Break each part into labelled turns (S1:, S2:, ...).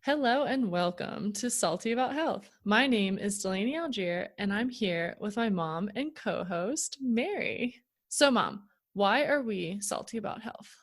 S1: Hello and welcome to Salty About Health. My name is Dalaney Algier, and I'm here with my mom and co-host, Mary. So, Mom, why are we salty about health?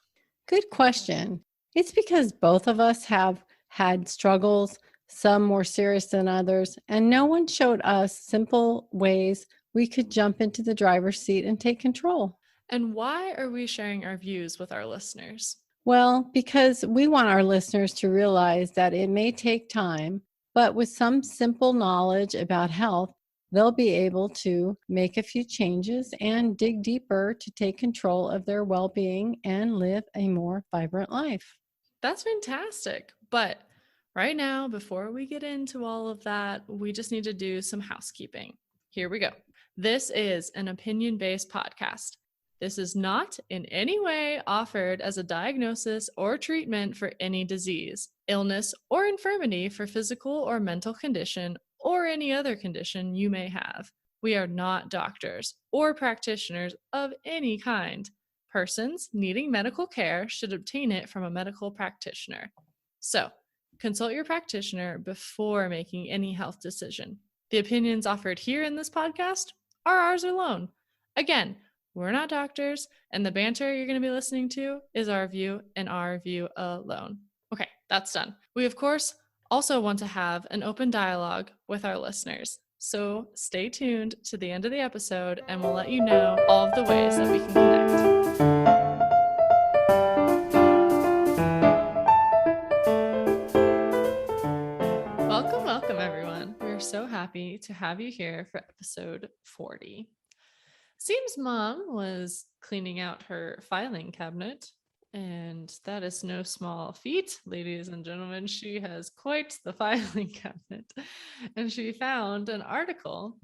S2: Good question. It's because both of us have had struggles, some more serious than others, and no one showed us simple ways we could jump into the driver's seat and take control.
S1: And why are we sharing our views with our listeners?
S2: Well, because we want our listeners to realize that it may take time, but with some simple knowledge about health, they'll be able to make a few changes and dig deeper to take control of their well being and live a more vibrant life.
S1: That's fantastic. But right now, before we get into all of that, we just need to do some housekeeping. Here we go. This is an opinion-based podcast. This is not in any way offered as a diagnosis or treatment for any disease, illness, or infirmity for physical or mental condition or any other condition you may have. We are not doctors or practitioners of any kind. Persons needing medical care should obtain it from a medical practitioner. So, consult your practitioner before making any health decision. The opinions offered here in this podcast are ours alone. Again, we're not doctors, and the banter you're going to be listening to is our view and our view alone. Okay, that's done. We, of course, also want to have an open dialogue with our listeners. So stay tuned to the end of the episode, and we'll let you know all of the ways that we can connect. Welcome, everyone. We're so happy to have you here for episode 40. Seems Mom was cleaning out her filing cabinet, and that is no small feat, ladies and gentlemen. She has quite the filing cabinet, and she found an article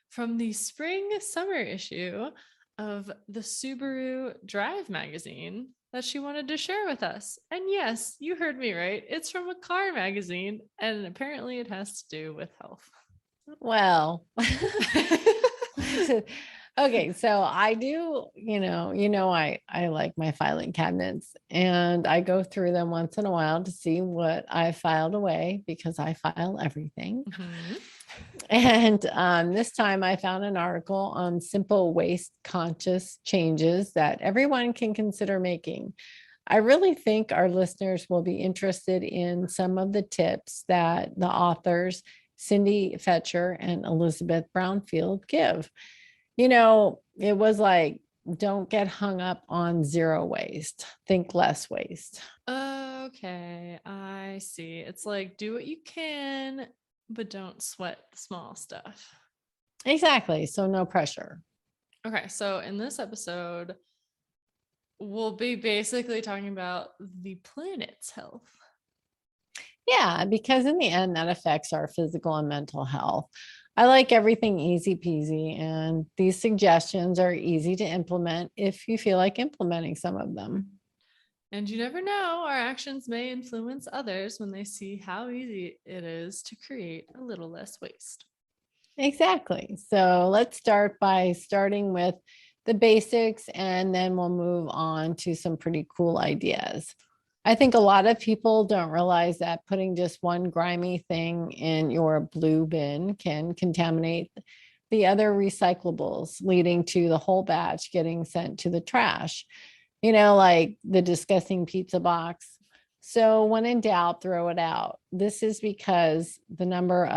S1: from the spring-summer issue of the Subaru Drive magazine that she wanted to share with us. And yes, you heard me right. It's from a car magazine, and apparently it has to do with health.
S2: Well, okay, so I do, I like my filing cabinets and I go through them once in a while to see what I filed away because I file everything.
S1: Mm-hmm.
S2: And this time I found an article on simple waste conscious changes that everyone can consider making. I really think our listeners will be interested in some of the tips that the authors, Cindy Fetcher and Elizabeth Brownfield, give. It was like, don't get hung up on zero waste, think less waste.
S1: Okay, I see. It's like do what you can, but don't sweat the small stuff.
S2: Exactly. So no pressure.
S1: Okay, so in this episode, we'll be basically talking about the planet's health.
S2: Yeah, because in the end, that affects our physical and mental health. I like everything easy peasy, and these suggestions are easy to implement if you feel like implementing some of them.
S1: And you never know, our actions may influence others when they see how easy it is to create a little less waste.
S2: Exactly. So let's start by starting with the basics, and then we'll move on to some pretty cool ideas. I think a lot of people don't realize that putting just one grimy thing in your blue bin can contaminate the other recyclables, leading to the whole batch getting sent to the trash, like the disgusting pizza box. So when in doubt, throw it out. This is because the number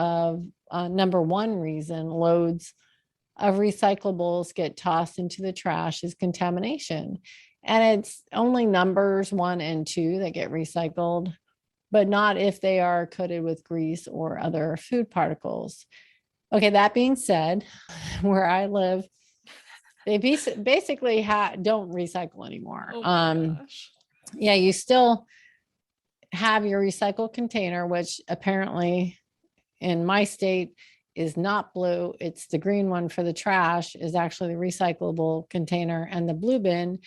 S2: one reason loads of recyclables get tossed into the trash is contamination. And it's only numbers 1 and 2 that get recycled, but not if they are coated with grease or other food particles. Okay, that being said, where I live, they basically don't recycle anymore.
S1: Oh my gosh.
S2: Yeah, you still have your recycle container, which apparently in my state is not blue. It's the green one for the trash is actually the recyclable container, and the blue bin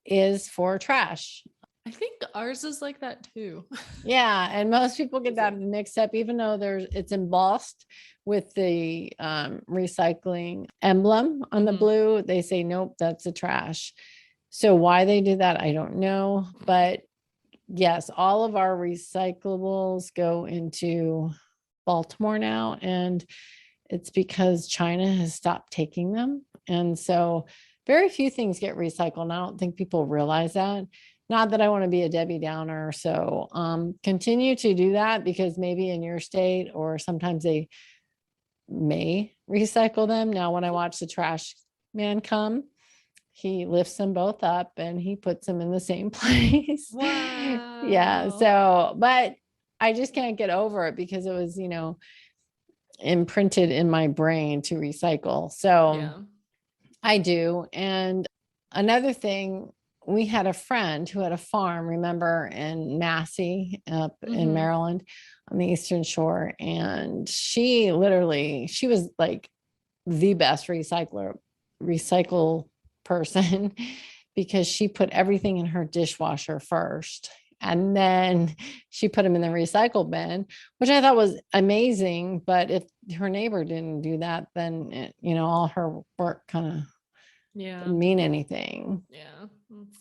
S2: is for trash.
S1: I think ours is like that too.
S2: Yeah, and most people get that mixed up, even though it's embossed with the recycling emblem on the blue. They say, nope, that's the trash. So why they do that, I don't know. But Yes, all of our recyclables go into Baltimore now, and it's because China has stopped taking them. And so very few things get recycled. And I don't think people realize that. Not that I want to be a Debbie Downer. So continue to do that, because maybe in your state or sometimes they may recycle them. Now, when I watch the trash man come, he lifts them both up and he puts them in the same place. Yeah.
S1: Wow.
S2: So, but I just can't get over it because it was, imprinted in my brain to recycle. So
S1: Yeah.
S2: I do. And another thing, we had a friend who had a farm, remember, in Massey up in Maryland on the Eastern Shore. And she was like the best recycle person because she put everything in her dishwasher first. And then she put them in the recycle bin, which I thought was amazing. But if her neighbor didn't do that, then, all her work kind of didn't mean anything.
S1: Yeah.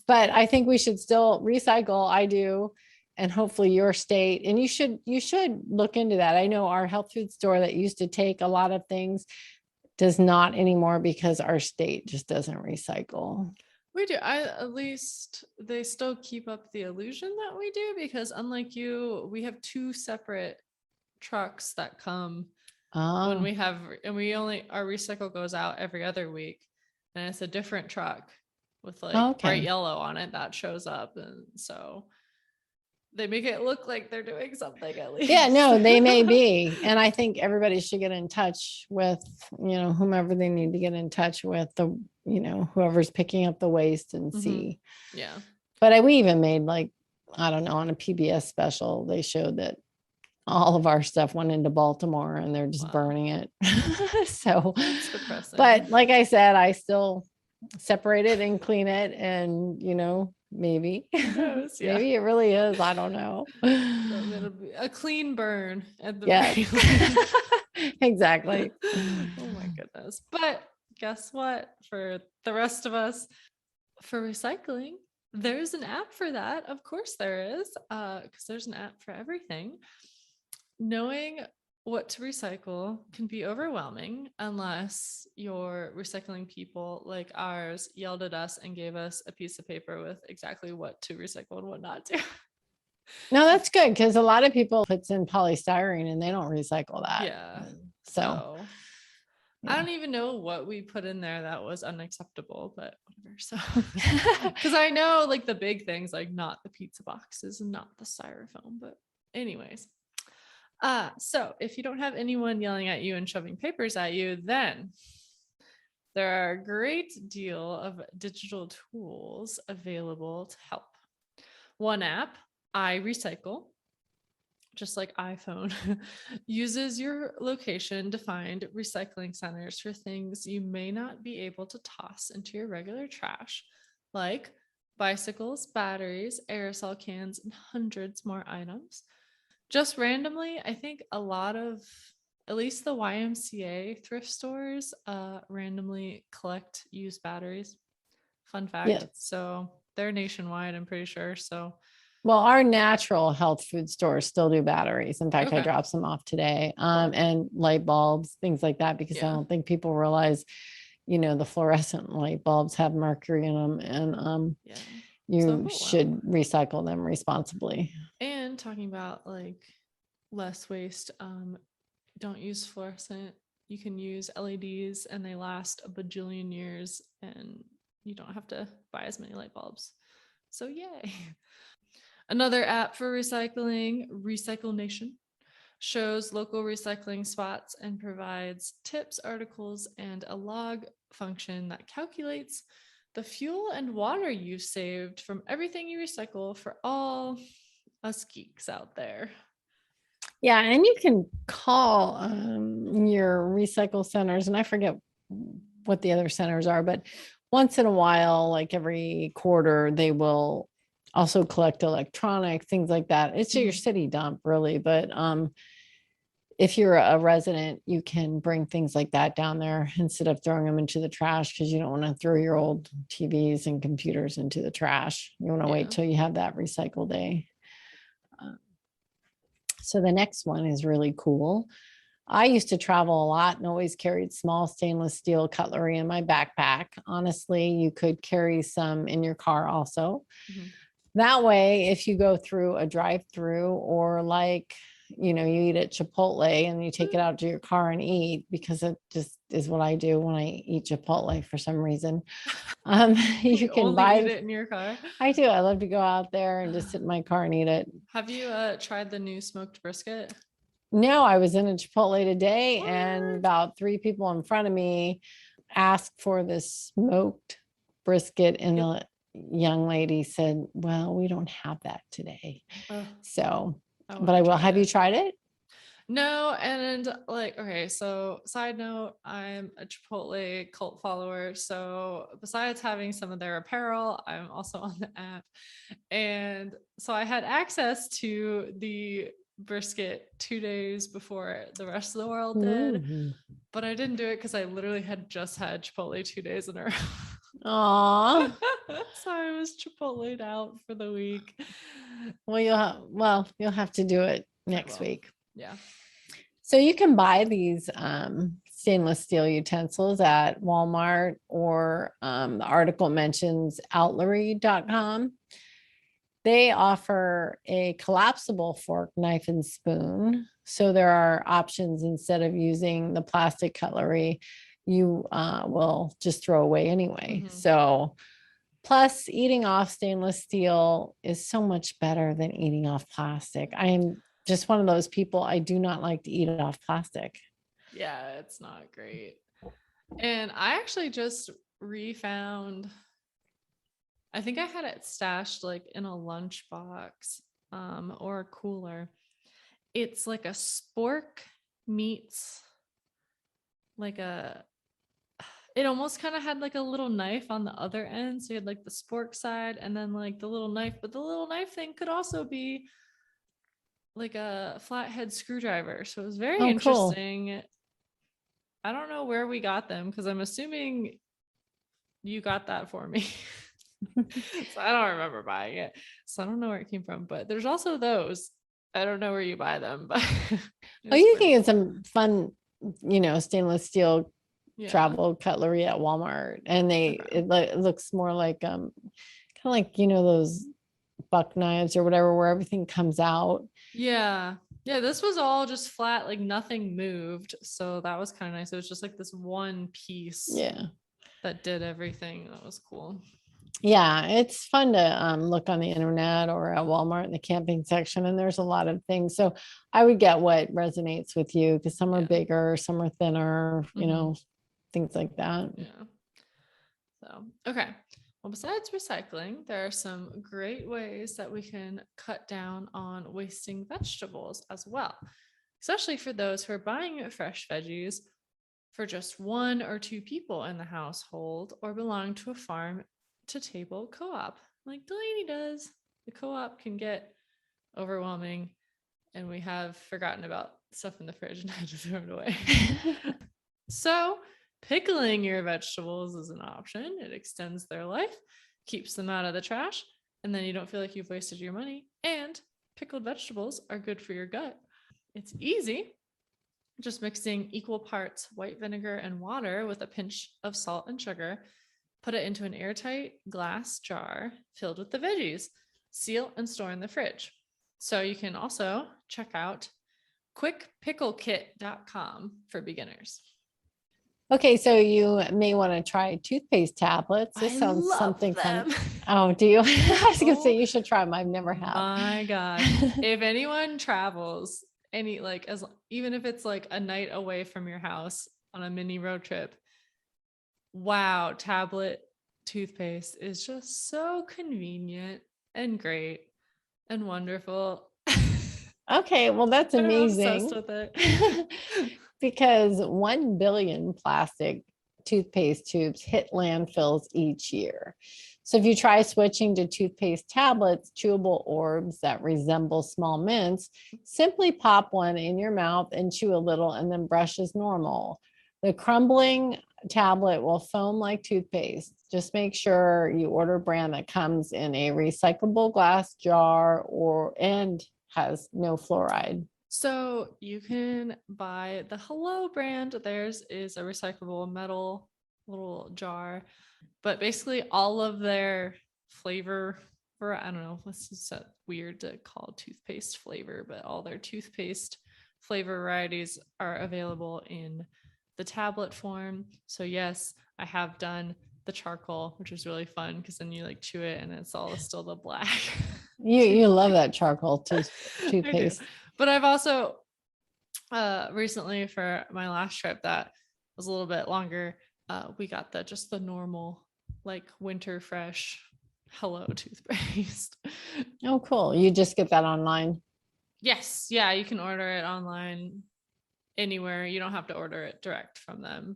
S2: But I think we should still recycle. I do. And hopefully your state, and you should look into that. I know our health food store that used to take a lot of things does not anymore because our state just doesn't recycle.
S1: We do. At least they still keep up the illusion that we do, because unlike you, we have two separate trucks that come when we have, and our recycle goes out every other week, and it's a different truck with bright yellow on it that shows up. And so they make it look like they're doing something at least.
S2: Yeah, no, they may be. And I think everybody should get in touch with, whomever they need to get in touch with, whoever's picking up the waste and see.
S1: Yeah.
S2: But we even made I don't know, on a PBS special, they showed that all of our stuff went into Baltimore and they're just burning it. So,
S1: that's depressing.
S2: But like I said, I still separate it and clean it, and maybe maybe it really is, I don't know.
S1: It'll be a clean burn at the
S2: Exactly.
S1: Oh my goodness. But guess what, for the rest of us, for recycling, there's an app for that. Of course there is, because there's an app for everything. Knowing what to recycle can be overwhelming unless your recycling people like ours yelled at us and gave us a piece of paper with exactly what to recycle and what not to.
S2: No, that's good, because a lot of people puts in polystyrene and they don't recycle that.
S1: Yeah.
S2: So
S1: I don't even know what we put in there that was unacceptable, but whatever. So, because I know the big things, not the pizza boxes and not the styrofoam, but anyways. So if you don't have anyone yelling at you and shoving papers at you, then there are a great deal of digital tools available to help. One app, iRecycle, just like iPhone, uses your location to find recycling centers for things you may not be able to toss into your regular trash, like bicycles, batteries, aerosol cans, and hundreds more items. Just randomly, I think a lot of, at least the YMCA thrift stores, randomly collect used batteries. Fun fact. Yes. So they're nationwide, I'm pretty sure. So,
S2: well, our natural health food stores still do batteries. In fact, I dropped some off today, and light bulbs, things like that, because I don't think people realize, the fluorescent light bulbs have mercury in them, and you should recycle them responsibly.
S1: And talking about less waste, don't use fluorescent. You can use LEDs and they last a bajillion years and you don't have to buy as many light bulbs. So yay. Another app for recycling, Recycle Nation, shows local recycling spots and provides tips, articles, and a log function that calculates the fuel and water you've saved from everything you recycle for all us geeks out there.
S2: Yeah, and you can call your recycle centers, and I forget what the other centers are, but once in a while, like every quarter, they will also collect electronics, things like that. It's your city dump, really, but if you're a resident, you can bring things like that down there instead of throwing them into the trash, because you don't want to throw your old TVs and computers into the trash. You want to wait till you have that recycle day. So the next one is really cool. I used to travel a lot and always carried small stainless steel cutlery in my backpack. Honestly, you could carry some in your car also.
S1: Mhm.
S2: That way, if you go through a drive-through or like, you eat at Chipotle and you take it out to your car and eat, because it just is what I do when I eat Chipotle for some reason. You can
S1: only eat
S2: buy,
S1: it in your car.
S2: I do. I love to go out there and just sit in my car and eat it.
S1: Have you tried the new smoked brisket?
S2: No, I was in a Chipotle today and
S1: What?
S2: about 3 people in front of me asked for this smoked brisket, and
S1: Yep.
S2: the young lady said, well, we don't have that today.
S1: Ugh,
S2: So,
S1: I
S2: but I
S1: want to
S2: will.
S1: try
S2: Have you
S1: it.
S2: tried it?
S1: No, and like, okay, so side note, I'm a Chipotle cult follower. So besides having some of their apparel, I'm also on the app. And so I had access to the brisket 2 days before the rest of the world did,
S2: Ooh.
S1: but I didn't do it because I literally had just had Chipotle 2 days in a row.
S2: Aw.
S1: So I was Chipotle'd out for the week.
S2: You'll have to do it
S1: I
S2: next
S1: will.
S2: week.
S1: Yeah.
S2: So you can buy these stainless steel utensils at Walmart, or the article mentions outlery.com. They offer a collapsible fork, knife, and spoon. So there are options. Instead of using the plastic cutlery, you will just throw away anyway.
S1: Mhm.
S2: So, plus, eating off stainless steel is so much better than eating off plastic. I am just one of those people. I do not like to eat off plastic.
S1: Yeah, it's not great. And I actually just refound, I think I had it stashed like in a lunchbox or a cooler. It's like a spork meets like a, it almost kind of had like a little knife on the other end. So you had like the spork side and then like the little knife, but the little knife thing could also be like a flathead screwdriver. So it was very
S2: Oh, cool.
S1: interesting. I don't know where we got them because I'm assuming you got that for me. So I don't remember buying it. So I don't know where it came from, but there's also those. I don't know where you buy them, but
S2: Oh,
S1: it's
S2: you
S1: pretty
S2: can get
S1: cool.
S2: some fun, stainless steel
S1: Yeah.
S2: travel cutlery at Walmart, and
S1: Okay.
S2: it looks more like kind of like those buck knives or whatever, where everything comes out.
S1: Yeah. Yeah. This was all just flat, like nothing moved. So that was kind of nice. It was just like this one piece
S2: Yeah.
S1: that did everything. That was cool.
S2: Yeah, it's fun to look on the internet or at Walmart in the camping section, and there's a lot of things. So I would get what resonates with you, because some are
S1: Yeah.
S2: bigger, some are thinner,
S1: Mhm.
S2: things like that.
S1: Yeah. So, okay. Well, besides recycling, there are some great ways that we can cut down on wasting vegetables as well, especially for those who are buying fresh veggies for just 1 or 2 people in the household or belong to a farm to table co op like Delaney does. The co op can get overwhelming, and we have forgotten about stuff in the fridge and had to throw it away. So, pickling your vegetables is an option. It extends their life, keeps them out of the trash, and then you don't feel like you've wasted your money. And pickled vegetables are good for your gut. It's easy, just mixing equal parts white vinegar and water with a pinch of salt and sugar. Put it into an airtight glass jar filled with the veggies. Seal and store in the fridge. So you can also check out quickpicklekit.com for beginners.
S2: Okay, so you may want to try toothpaste tablets. This
S1: I
S2: sounds
S1: love
S2: something fun.
S1: them.
S2: Oh, do you? I was gonna say
S1: Oh
S2: you should try them. I've never have.
S1: my gosh. If anyone travels any like as even if it's like a night away from your house on a mini road trip, wow, tablet toothpaste is just so convenient and great and wonderful.
S2: Okay, well, that's
S1: I'm obsessed
S2: amazing.
S1: with it.
S2: Because 1 billion plastic toothpaste tubes hit landfills each year. So if you try switching to toothpaste tablets, chewable orbs that resemble small mints, simply pop one in your mouth and chew a little and then brush as normal. The crumbling tablet will foam like toothpaste. Just make sure you order a brand that comes in a recyclable glass jar and has no fluoride.
S1: So you can buy the Hello brand. Theirs is a recyclable metal little jar, but basically all of their flavor, for I don't know, this is so weird to call toothpaste flavor, but all their toothpaste flavor varieties are available in the tablet form. So yes, I have done the charcoal, which is really fun because then you like chew it and it's all still the black.
S2: You love that charcoal
S1: I do.
S2: toothpaste.
S1: But I've also recently for my last trip that was a little bit longer, we got just the normal like winter fresh Hello toothpaste.
S2: Oh, cool. You just get that online.
S1: Yes, yeah, you can order it online anywhere. You don't have to order it direct from them.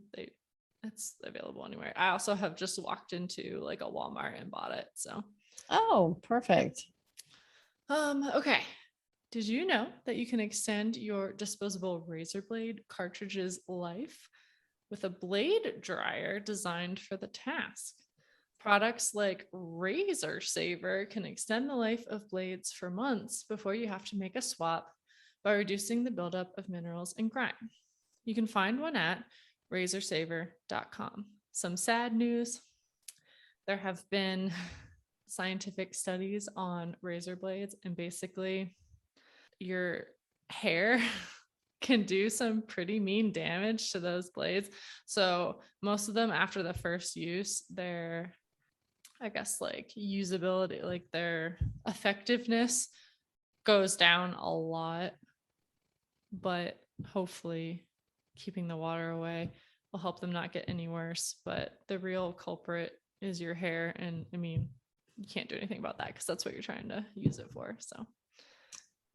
S1: It's available anywhere. I also have just walked into like a Walmart and bought it. So
S2: Oh, perfect.
S1: okay. Did you know that you can extend your disposable razor blade cartridge's life with a blade dryer designed for the task? Products like Razor Saver can extend the life of blades for months before you have to make a swap by reducing the buildup of minerals and grime. You can find one at razorsaver.com. Some sad news. There have been scientific studies on razor blades, and basically your hair can do some pretty mean damage to those blades. So most of them after the first use, their, I guess, like usability, like their effectiveness goes down a lot. But hopefully keeping the water away will help them not get any worse. But the real culprit is your hair. And I mean, you can't do anything about that because that's what you're trying to use it for. So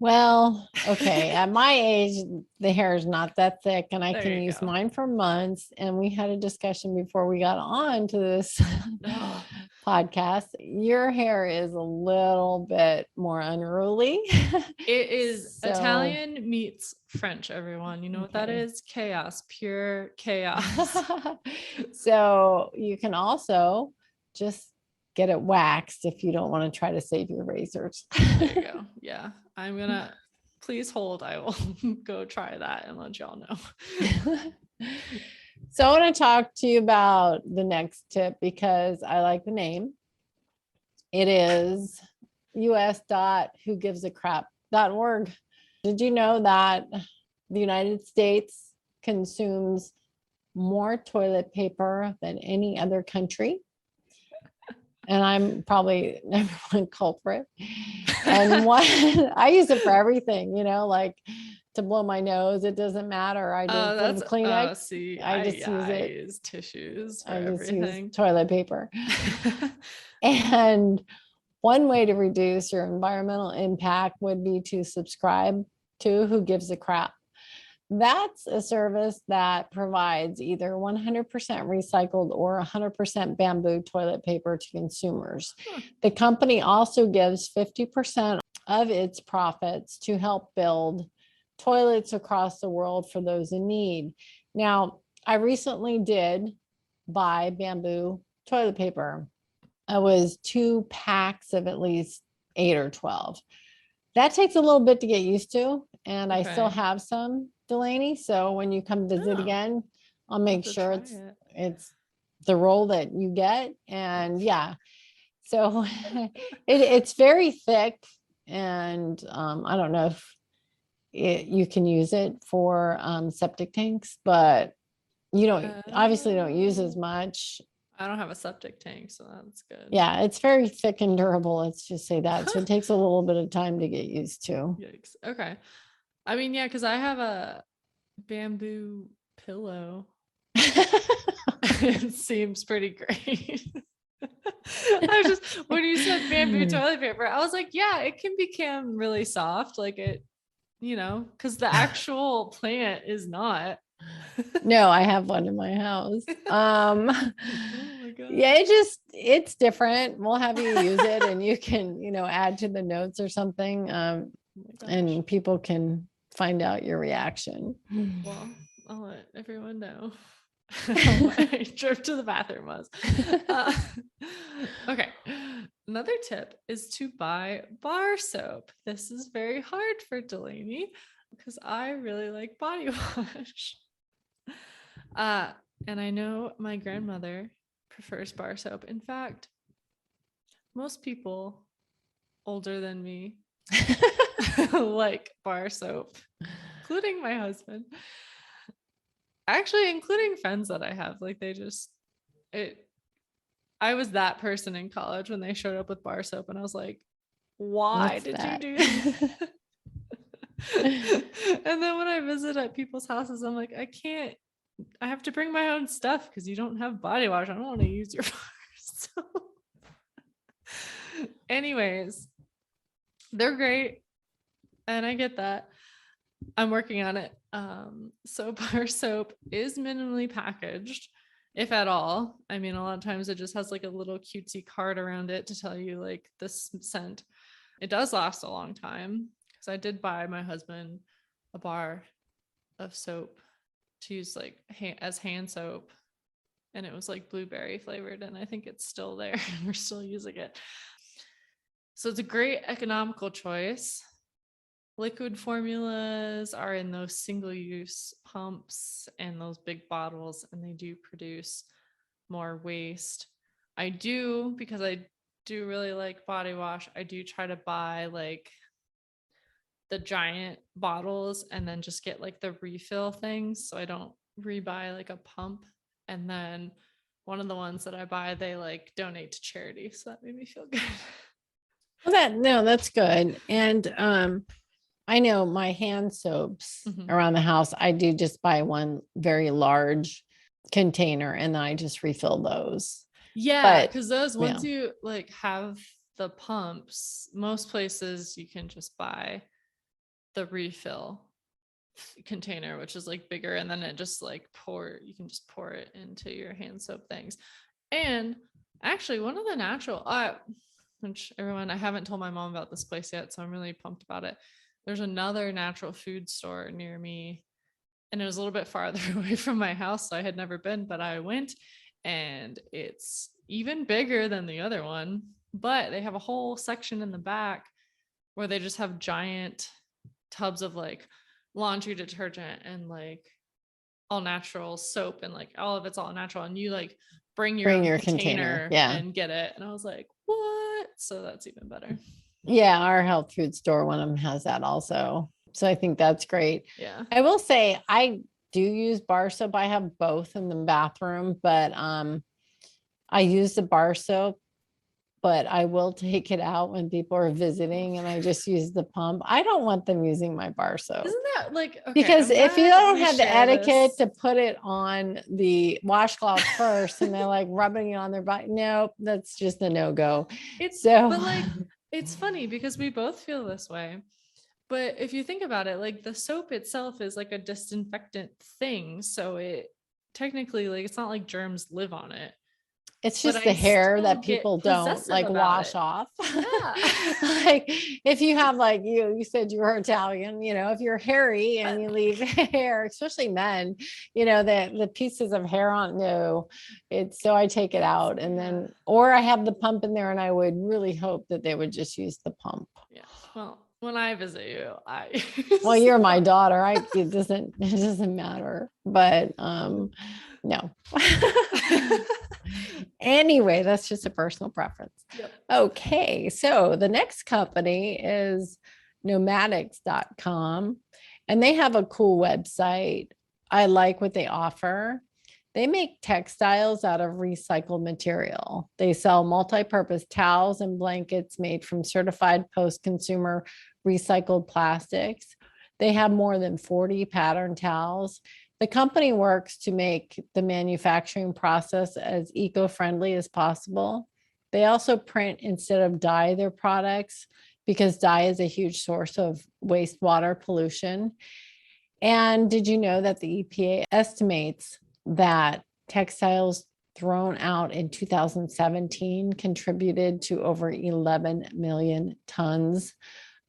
S2: Well, okay. At my age, the hair is not that thick and I
S1: there
S2: can
S1: you
S2: use
S1: go.
S2: mine for months. And we had a discussion before we got on to this podcast. Your hair is a little bit more unruly.
S1: It is
S2: So,
S1: Italian meets French, everyone. You know what that
S2: okay.
S1: is? Chaos, pure chaos.
S2: So you can also just get it waxed if you don't want to try to save your razors.
S1: There you go. Yeah. I'm gonna please hold. I will go try that and let y'all know.
S2: So I want to talk to you about the next tip because I like the name. It is us.whogivesacrap.org. Did you know that the United States consumes more toilet paper than any other country? And I'm probably number one culprit. And one, I use it for everything, like to blow my nose. It doesn't matter. I just put
S1: That's
S2: Kleenex.
S1: see,
S2: I just use
S1: I
S2: it.
S1: use tissues for
S2: I just
S1: everything.
S2: use toilet paper. And one way to reduce your environmental impact would be to subscribe to Who Gives a Crap. That's a service that provides either 100% recycled or 100% bamboo toilet paper to consumers. The company also gives 50% of its profits to help build toilets across the world for those in need. Now, I recently did buy bamboo toilet paper. It was 2 packs of at least 8 or 12. That takes a little bit to get used to, and I still
S1: Okay.
S2: have some, Dalaney. So when you come visit
S1: Oh,
S2: again, I'll make
S1: to
S2: sure
S1: try
S2: it's the roll that you get. And yeah, so it's very thick, and I don't know if you can use it for septic tanks, but you obviously don't use as much.
S1: I don't have a septic tank, so that's good.
S2: Yeah, it's very thick and durable. Let's just say that. So it takes a little bit of time to get used to.
S1: Yikes. Okay. I mean, yeah, because I have a bamboo pillow. It seems pretty great. I just, when you said bamboo toilet paper, I was like, yeah, it can become really soft. Like it, because the actual plant is not.
S2: No, I have one in my house.
S1: Oh my God.
S2: Yeah, it's different. We'll have you use it and you can, add to the notes or something.
S1: Oh my
S2: And
S1: gosh.
S2: people can find out your reaction.
S1: Well, I'll let everyone know how my trip to the bathroom was. Okay. Another tip is to buy bar soap. This is very hard for Dalaney. because I really like body wash. And I know my grandmother prefers bar soap. In fact, most people older than me like bar soap, including my husband. Actually, including friends that I have. Like they just it I was that person in college when they showed up with bar soap and I was like, why
S2: What's
S1: did you
S2: that?
S1: do that? And then when I visit at people's houses, I'm like, I have to bring my own stuff because you don't have body wash. I don't want to use your bar soap. Anyways, they're great. And I get that. I'm working on it. So bar soap is minimally packaged, if at all. I mean, a lot of times it just has like a little cutesy card around it to tell you like this scent. It does last a long time because I did buy my husband a bar of soap to use like as hand soap, and it was like blueberry flavored, and I think it's still there. We're still using it. So it's a great economical choice. Liquid formulas are in those single-use pumps and those big bottles, and they do produce more waste. Because I do really like body wash, I do try to buy like the giant bottles and then just get like the refill things, so I don't rebuy like a pump. And then one of the ones that I buy, they like donate to charity, so that made me feel good.
S2: Well, that's good. And I know my hand soaps around the house, I do just buy one very large container and I just refill those.
S1: Yeah, because those once you like have the pumps, most places you can just buy the refill container, which is like bigger, and then it just like you can just pour it into your hand soap things. And actually one of the natural which everyone, I haven't told my mom about this place yet, so I'm really pumped about it. There's another natural food store near me, and it was a little bit farther away from my house, so I had never been, but I went, and it's even bigger than the other one, but they have a whole section in the back where they just have giant tubs of like laundry detergent and like all natural soap, and like all of it's all natural, and you like bring your own container and get it. And I was like, what? So that's even better.
S2: Yeah, our health food store, one of them has that also. So I think that's great.
S1: Yeah.
S2: I will say I do use bar soap. I have both in the bathroom, but I use the bar soap, but I will take it out when people are visiting and I just use the pump. I don't want them using my bar soap.
S1: Isn't that like, okay,
S2: because if you don't have the etiquette to put it on the washcloth first and they're like rubbing it on their body, nope, that's just a no-go.
S1: But like, it's funny because we both feel this way. But if you think about it, like the soap itself is like a disinfectant thing. So it technically, like, it's not like germs live on it.
S2: It's just the hair that people don't like wash off.
S1: Yeah.
S2: Like if you have like you said you were Italian, if you're hairy and you leave hair, especially men, the pieces of hair on, so I take it out and then, or I have the pump in there, and I would really hope that they would just use the pump.
S1: Yeah. Well, when I visit you,
S2: well, you're my daughter. It doesn't matter, but no. Anyway, that's just a personal preference.
S1: Yep.
S2: Okay. So the next company is nomadics.com, and they have a cool website. I like what they offer. They make textiles out of recycled material. They sell multi-purpose towels and blankets made from certified post-consumer recycled plastics. They have more than 40 pattern towels. The company works to make the manufacturing process as eco-friendly as possible. They also print instead of dye their products because dye is a huge source of wastewater pollution. And did you know that the EPA estimates that textiles thrown out in 2017 contributed to over 11 million tons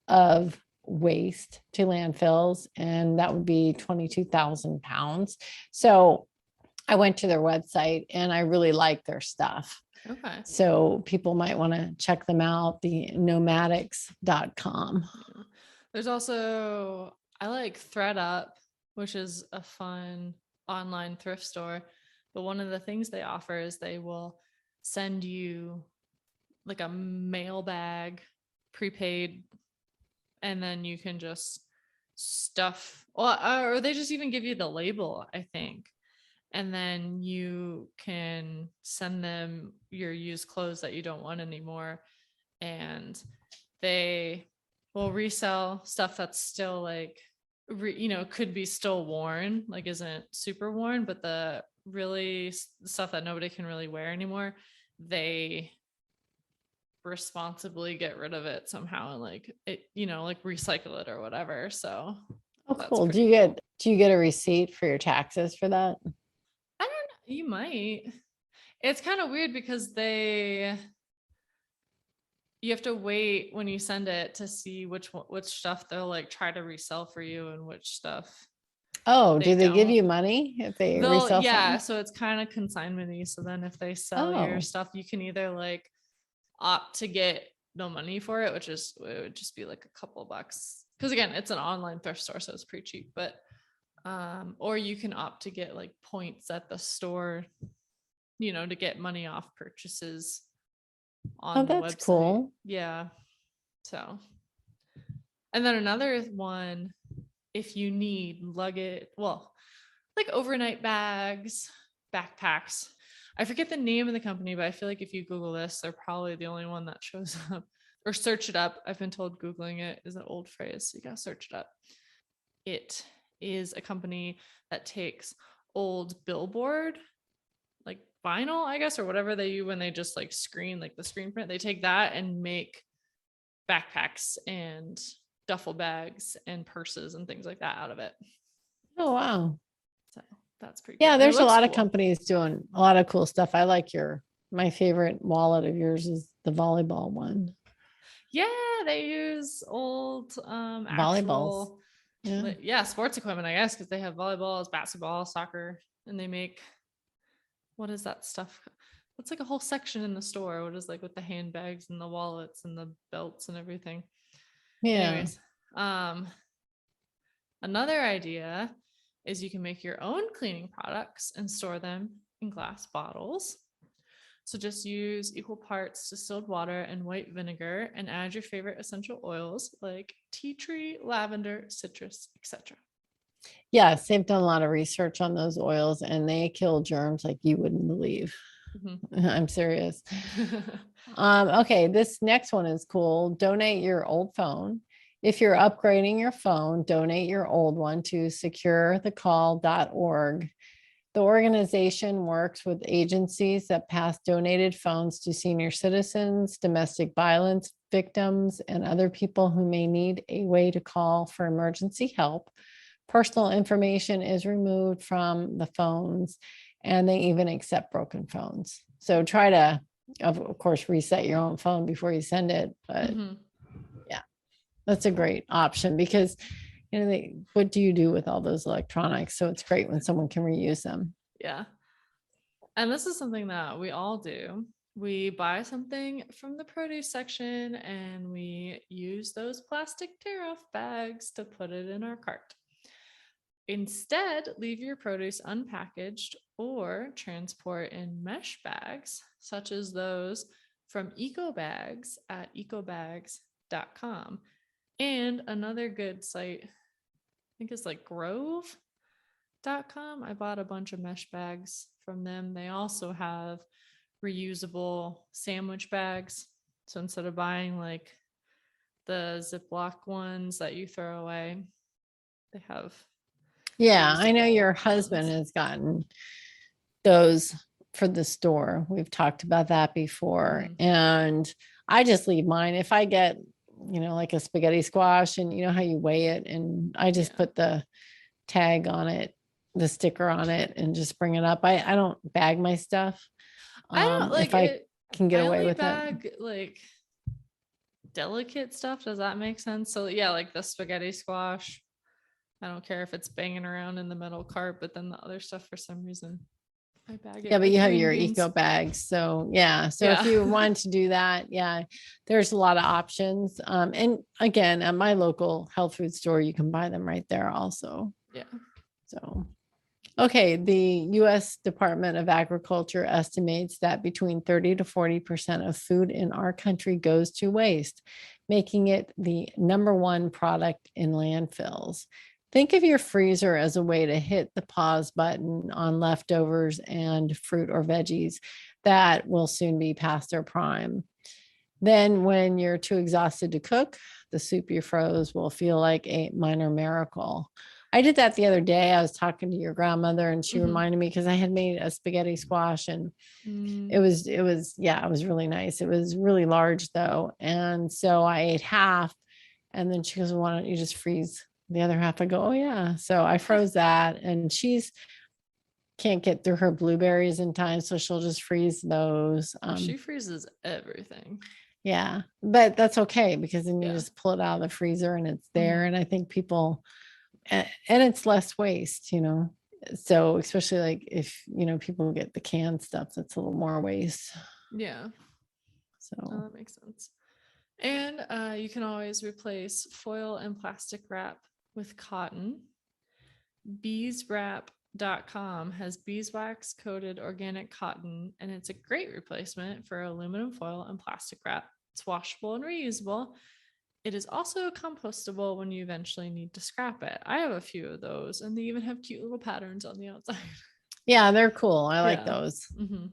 S2: of waste to landfills, and that would be 22,000 pounds. So I went to their website and I really like their stuff.
S1: Okay.
S2: So people might want to check them out, the nomadics.com.
S1: There's also I like ThreadUp, which is a fun online thrift store. But one of the things they offer is they will send you like a mail bag prepaid, and then you can just stuff, or they just even give you the label, I think. And then you can send them your used clothes that you don't want anymore. And they will resell stuff that's still like, could be still worn, like isn't super worn, but the really stuff that nobody can really wear anymore, they responsibly get rid of it somehow and like it, like recycle it or whatever. So
S2: Oh,
S1: that's
S2: cool.
S1: pretty cool.
S2: Do you get a receipt for your taxes for that?
S1: I don't know. You might. It's kind of weird because you have to wait when you send it to see which stuff they'll like try to resell for you and which stuff
S2: Oh,
S1: they
S2: do they give
S1: don't.
S2: you money if they
S1: They'll,
S2: resell
S1: yeah,
S2: something?
S1: so it's kind of consignment-y. So then if they sell your
S2: Oh,
S1: stuff, you can either like opt to get no money for it, it would just be like a couple bucks. Because again, it's an online thrift store, so it's pretty cheap. But or you can opt to get like points at the store, to get money off purchases
S2: oh,
S1: on the
S2: that's
S1: website.
S2: cool.
S1: Yeah. So, and then another one, if you need luggage, well, like overnight bags, backpacks. I forget the name of the company, but I feel like if you Google this, they're probably the only one that shows up. Or search it up. I've been told Googling it is an old phrase, so you gotta search it up. It is a company that takes old billboard, like vinyl, I guess, or whatever they use when they just like screen, like the screen print. They take that and make backpacks and duffel bags and purses and things like that out of it.
S2: Oh, wow.
S1: So that's pretty cool.
S2: Yeah,
S1: And it
S2: there's a
S1: looks
S2: lot of
S1: cool.
S2: companies doing a lot of cool stuff. I like my favorite wallet of yours is the volleyball one.
S1: Yeah, they use old
S2: Volleyballs.
S1: actual
S2: Yeah.
S1: sports equipment, I guess, because they have volleyballs, basketball, soccer, and they make, what is that stuff? It's like a whole section in the store. What is like with the handbags and the wallets and the belts and everything.
S2: Yeah.
S1: Anyways, another idea is you can make your own cleaning products and store them in glass bottles. So just use equal parts distilled water and white vinegar and add your favorite essential oils like tea tree, lavender, citrus, etc.
S2: Yes, they've done a lot of research on those oils and they kill germs like you wouldn't believe.
S1: Mm-hmm.
S2: I'm serious. Okay, this next one is cool. Donate your old phone. If you're upgrading your phone, donate your old one to securethecall.org. The organization works with agencies that pass donated phones to senior citizens, domestic violence victims, and other people who may need a way to call for emergency help. Personal information is removed from the phones, and they even accept broken phones. So try to, of course, reset your own phone before you send it. But
S1: Mm-hmm.
S2: yeah, that's a great option because what do you do with all those electronics? So it's great when someone can reuse them.
S1: Yeah. And this is something that we all do. We buy something from the produce section and we use those plastic tear off bags to put it in our cart. Instead, leave your produce unpackaged or transport in mesh bags, such as those from EcoBags at ecobags.com. And another good site, I think it's like grove.com. I bought a bunch of mesh bags from them. They also have reusable sandwich bags. So instead of buying like the Ziploc ones that you throw away, they have
S2: Yeah, I know
S1: reusable
S2: your husband
S1: ones.
S2: has gotten those for the store. We've talked about that before.
S1: Mm-hmm.
S2: And I just leave mine. If I get, like a spaghetti squash and you know how you weigh it, and I just
S1: Yeah.
S2: put the tag on it, the sticker on it, and just bring it up. I don't bag my stuff.
S1: I don't like
S2: If I
S1: it.
S2: can get
S1: I
S2: away
S1: only
S2: with it.
S1: bag like delicate stuff. Does that make sense? So yeah, like the spaghetti squash. I don't care if it's banging around in the metal cart, but then the other stuff for some reason I bag it
S2: Yeah, but
S1: with
S2: you have
S1: green
S2: your
S1: beans.
S2: eco bags. So yeah. So if
S1: Yeah.
S2: you want to do that, yeah, there's a lot of options. And again, at my local health food store, you can buy them right there also.
S1: Yeah.
S2: So okay, the US Department of Agriculture estimates that between 30 to 40% of food in our country goes to waste, making it the number one product in landfills. Think of your freezer as a way to hit the pause button on leftovers and fruit or veggies that will soon be past their prime. Then, when you're too exhausted to cook, the soup you froze will feel like a minor miracle. I did that the other day. I was talking to your grandmother and she reminded me because I had made a spaghetti squash and yeah, it was really nice. It was really large though. And so I ate half and then she goes, why don't you just freeze the other half? I go, oh yeah. So I froze that and she's can't get through her blueberries in time. So she'll just freeze those.
S1: She freezes everything.
S2: Yeah, but that's okay because then you
S1: Yeah.
S2: just pull it out of the freezer and it's there. And I think people, and it's less waste, you know. So especially like if, you know, people get the canned stuff, that's a little more waste.
S1: Yeah.
S2: So
S1: That makes sense. And you can always replace foil and plastic wrap with cotton. Beeswrap.com has beeswax coated organic cotton, and it's a great replacement for aluminum foil and plastic wrap. It's washable and reusable. It is also compostable when you eventually need to scrap it. I have a few of those, and they even have cute little patterns on the outside.
S2: yeah, they're cool. I like
S1: Yeah.
S2: those.
S1: Mm-hmm.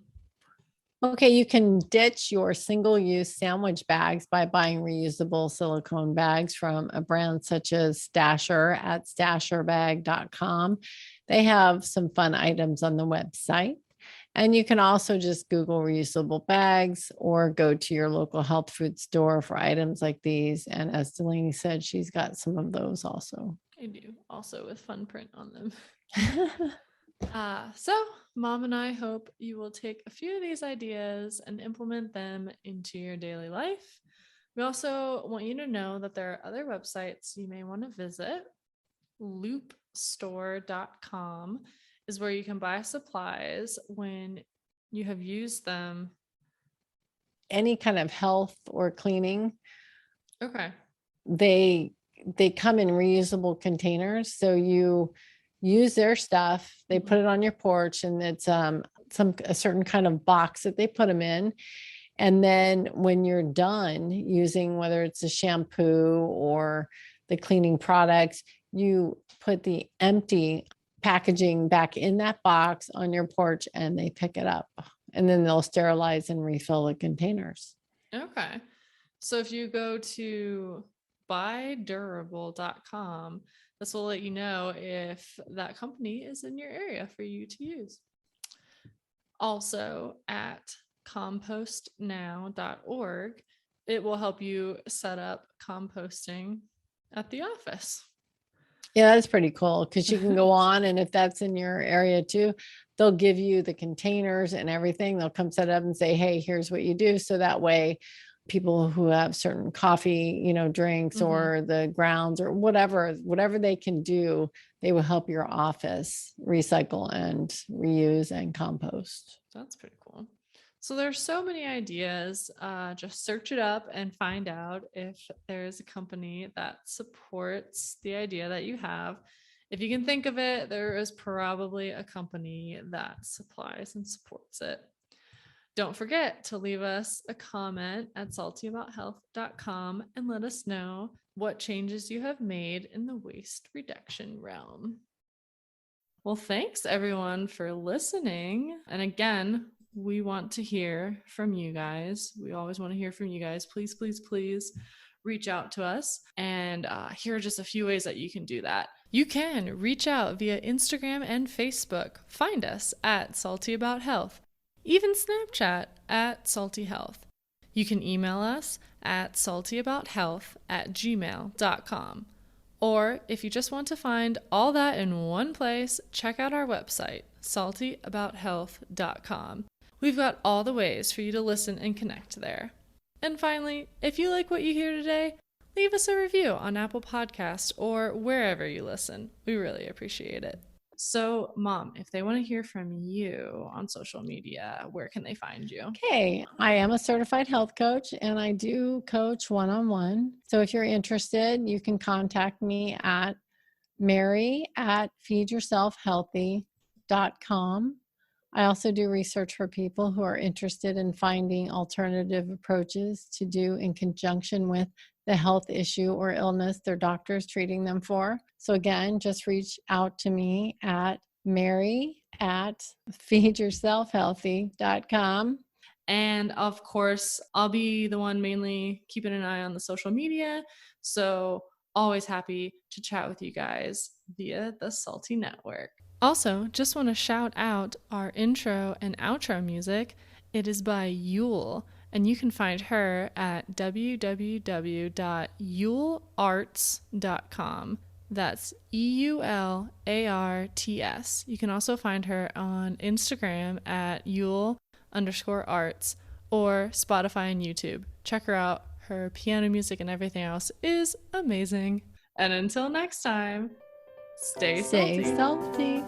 S2: Okay, you can ditch your single-use sandwich bags by buying reusable silicone bags from a brand such as Stasher at stasherbag.com. They have some fun items on the website. And you can also just Google reusable bags or go to your local health food store for items like these. And as Dalaney said, she's got some of those also.
S1: I do, also with fun print on them. So, Mom and I hope you will take a few of these ideas and implement them into your daily life. We also want you to know that there are other websites you may want to visit. Loopstore.com is where you can buy supplies when you have used them.
S2: Any kind of health or cleaning,
S1: Okay.
S2: they come in reusable containers. So you use their stuff, they put it on your porch, and it's a certain kind of box that they put them in. And then when you're done using, whether it's a shampoo or the cleaning products, you put the empty packaging back in that box on your porch and they pick it up. And then they'll sterilize and refill the containers.
S1: Okay. So if you go to buydurable.com, this will let you know if that company is in your area for you to use. Also at compostnow.org, it will help you set up composting at the office.
S2: Yeah, that's pretty cool because you can go on, and if that's in your area too, they'll give you the containers and everything. They'll come set up and say, hey, here's what you do. So that way people who have certain coffee, you know, drinks or the grounds or whatever they can do, they will help your office recycle and reuse and compost.
S1: That's pretty cool. So there's so many ideas. Just search it up and find out if there's a company that supports the idea that you have. If you can think of it, there is probably a company that supplies and supports it. Don't forget to leave us a comment at saltyabout.health.com and let us know what changes you have made in the waste reduction realm. Well, thanks everyone for listening. And again, we want to hear from you guys. We always want to hear from you guys. Please, please, please reach out to us. And here are just a few ways that you can do that. You can reach out via Instagram and Facebook. Find us at Salty About Health. Even Snapchat at Salty Health. You can email us at saltyabout.health@gmail.com. Or if you just want to find all that in one place, check out our website, saltyabout.health.com. We've got all the ways for you to listen and connect there. And finally, if you like what you hear today, leave us a review on Apple Podcasts or wherever you listen. We really appreciate it. So, Mom, if they want to hear from you on social media, where can they find you?
S2: Okay, I am a certified health coach and I do coach one-on-one. So if you're interested, you can contact me at mary@feedyourselfhealthy.com. I also do research for people who are interested in finding alternative approaches to do in conjunction with the health issue or illness their doctor is treating them for. So again, just reach out to me at mary@feedyourselfhealthy.com.
S1: And of course, I'll be the one mainly keeping an eye on the social media. So, always happy to chat with you guys via the Salty Network. Also, just want to shout out our intro and outro music. It is by Yule, and you can find her at www.yulearts.com. That's EULARTS. You can also find her on Instagram at Yule_arts or Spotify and YouTube. Check her out. Her piano music and everything else is amazing. And until next time, stay salty.
S2: Stay salty.